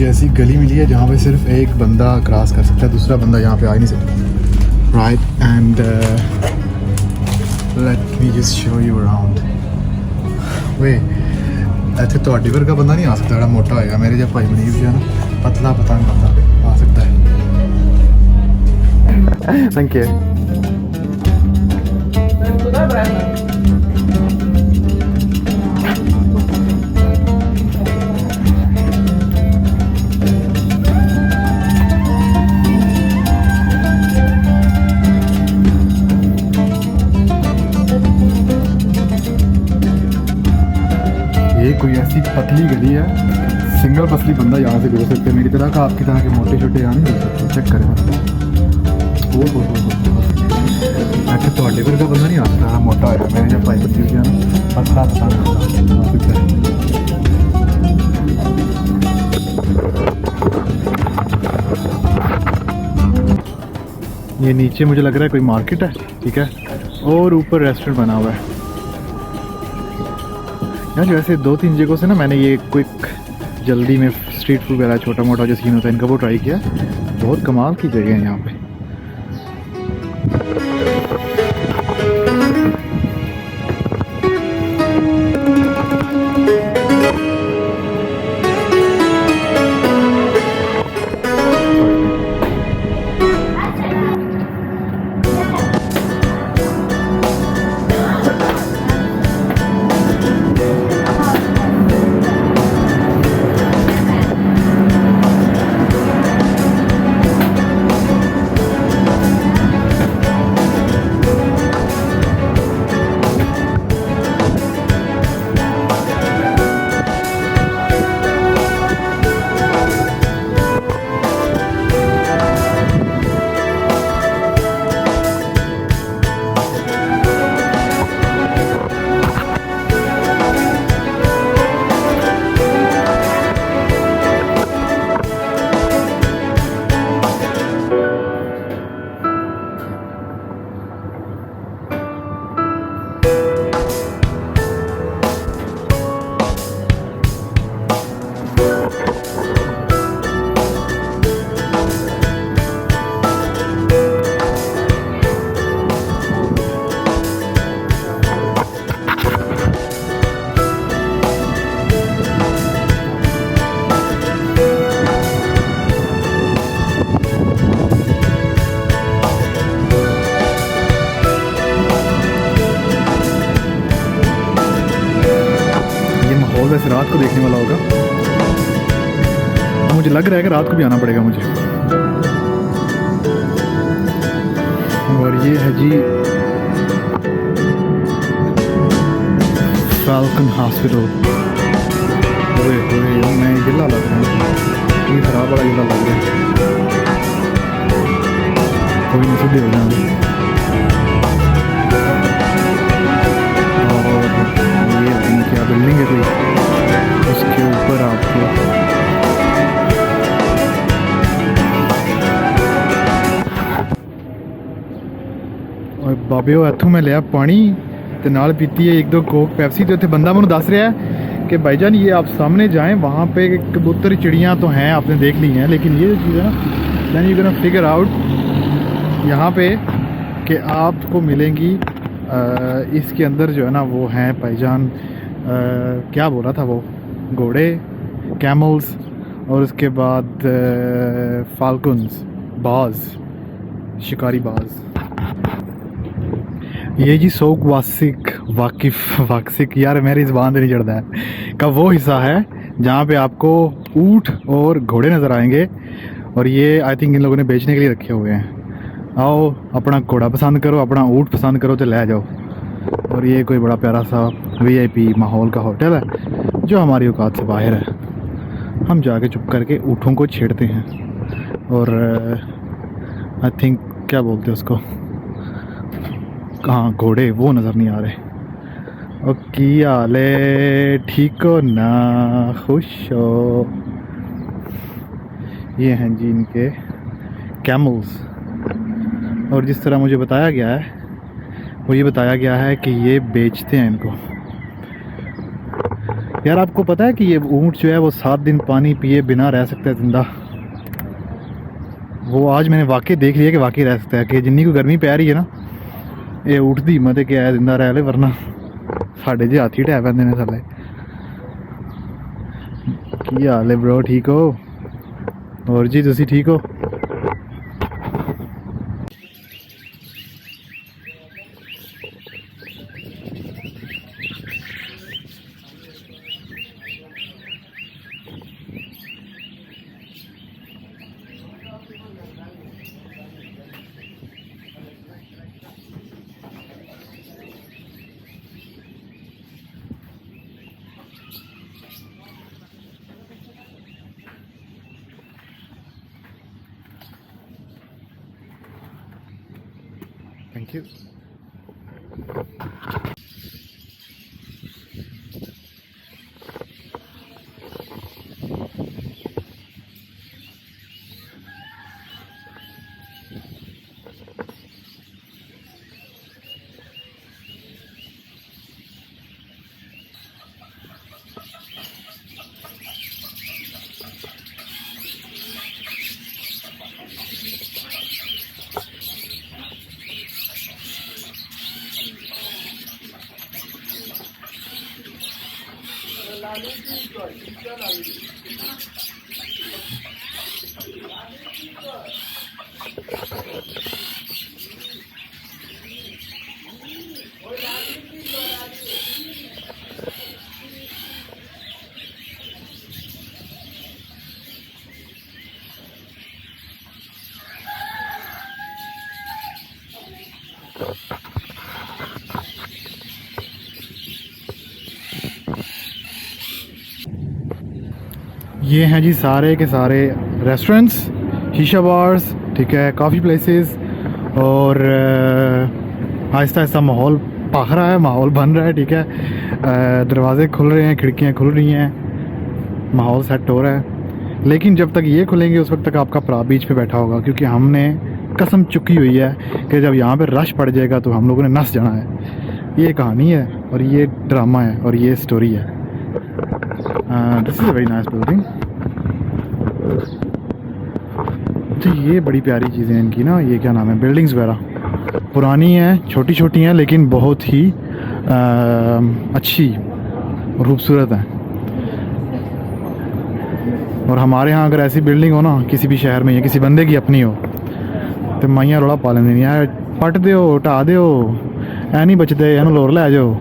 मुझे ऐसी गली मिली है जहाँ पे सिर्फ एक बंदा क्रॉस कर सकता है, दूसरा बंदा यहाँ पे आ ही नहीं सकता। Right, and let me just show you around. वे ਇੱਥੇ ਤੁਹਾਡੇ ਵਰਗਾ ਬੰਦਾ नहीं आ सकता, ਜਿਹੜਾ मोटा होएगा। मेरे जो भाई मनीष जी है ना, पतला पतंग बंदा आ सकता है। Thank you. ये कोई ऐसी पतली गली है, सिंगल पतली बंदा यहाँ से गुजर सकते हैं। मेरी तरह का, आपकी तरह के मोटे छोटे यहाँ नहीं गुजर सकते। चेक करें, अच्छा थोड़े वर्गा बंदा नहीं आ सकता, मोटा है। मेरे जब भाई बच्ची ना पतला पतला ये नीचे मुझे लग रहा है कोई मार्केट है, ठीक है, और ऊपर रेस्टोरेंट बना हुआ है। यहाँ जो ऐसे 2-3 जगहों से ना मैंने ये क्विक जल्दी में स्ट्रीट फूड वगैरह छोटा मोटा जो सीन होता है इनका वो ट्राई किया। बहुत कमाल की जगह है यहाँ पे। वैसे रात को देखने वाला होगा, मुझे लग रहा है कि रात को भी आना पड़ेगा मुझे। और ये है जी फाल्कन हॉस्पिटल। मैं गिला लग रहा हूँ, ये खराब वाला गिला लग रहा है। कोई नहीं, सीधे हो जाए। और ये क्या बिल्डिंग है कोई, उसके ऊपर आपको और बाबे इत्थों मैं लिया पानी ते नाल पीती है 1-2 कोक पेप्सी। तो इतने बंदा मैंने दस रहा है कि भाईजान ये आप सामने जाएं, वहाँ पे कबूतर चिड़ियाँ तो हैं, आपने देख ली हैं, लेकिन ये चीज़ है ना, then you can figure out यहाँ पे कि आपको मिलेंगी इसके अंदर जो है ना वो हैं भाईजान, क्या बोला था वो, घोड़े, कैमल्स, और उसके बाद फाल्कन्स, बाज, शिकारी बाज। ये जी सोक वाकिफ यार मेरी ज़बान से नहीं चढ़ता है का वो हिस्सा है जहाँ पे आपको ऊँट और घोड़े नज़र आएंगे, और ये आई थिंक इन लोगों ने बेचने के लिए रखे हुए हैं। आओ अपना घोड़ा पसंद करो, अपना ऊँट पसंद करो तो ले जाओ। और ये कोई बड़ा प्यारा सा VIP माहौल का होटल है जो हमारी औकात से बाहर है। हम जाके चुप करके ऊँटों को छेड़ते हैं, और आई थिंक क्या बोलते हैं उसको, कहाँ घोड़े वो नज़र नहीं आ रहे। और की हाले ठीक हो ना, खुश हो। ये हैं जी इनके कैमल्स। और जिस तरह मुझे बताया गया है वो ये बताया गया है कि ये बेचते हैं इनको। यार आपको पता है कि ये ऊँट जो है वो 7 दिन पानी पिए बिना रह सकता है ज़िंदा। वो आज मैंने वाकई देख लिया कि वाकई रह सकता है, कि जिन्नी को गर्मी पै रही है ना, ये ऊँट दी हिम्मत है कि है जिंदा रह ले, वरना साढ़े जे हाथी ढै पैंदे ने थल्ले। की हाल है ब्रो, ठीक हो? और जी तुसी ठीक हो? Thank you. ये हैं जी सारे के सारे रेस्टोरेंट्स, शीशा बार्स, ठीक है, काफ़ी प्लेसेस, और आहिस्ता आहिस्ता माहौल पक रहा है, माहौल बन रहा है, ठीक है। दरवाजे खुल रहे हैं, खिड़कियाँ खुल रही हैं, माहौल सेट हो रहा है। लेकिन जब तक ये खुलेंगे उस वक्त तक आपका भरा बीच पे बैठा होगा, क्योंकि हमने कसम चुकी हुई है कि जब यहाँ पे रश पड़ जाएगा तो हम लोगों ने नस जाना है। ये कहानी है और ये ड्रामा है और ये स्टोरी है। This is a very nice building. तो ये बड़ी प्यारी चीज़ें हैं इनकी ना, ये क्या नाम है, बिल्डिंग्स वगैरह पुरानी हैं, छोटी छोटी हैं, लेकिन बहुत ही अच्छी और खूबसूरत हैं। और हमारे यहाँ अगर ऐसी बिल्डिंग हो ना किसी भी शहर में या किसी बंदे की अपनी हो तो माइयां रोड़ा पा लेंदी, यार पट दो ढा दो, ऐ नहीं बचते, इन्हू लोर लै जाओ।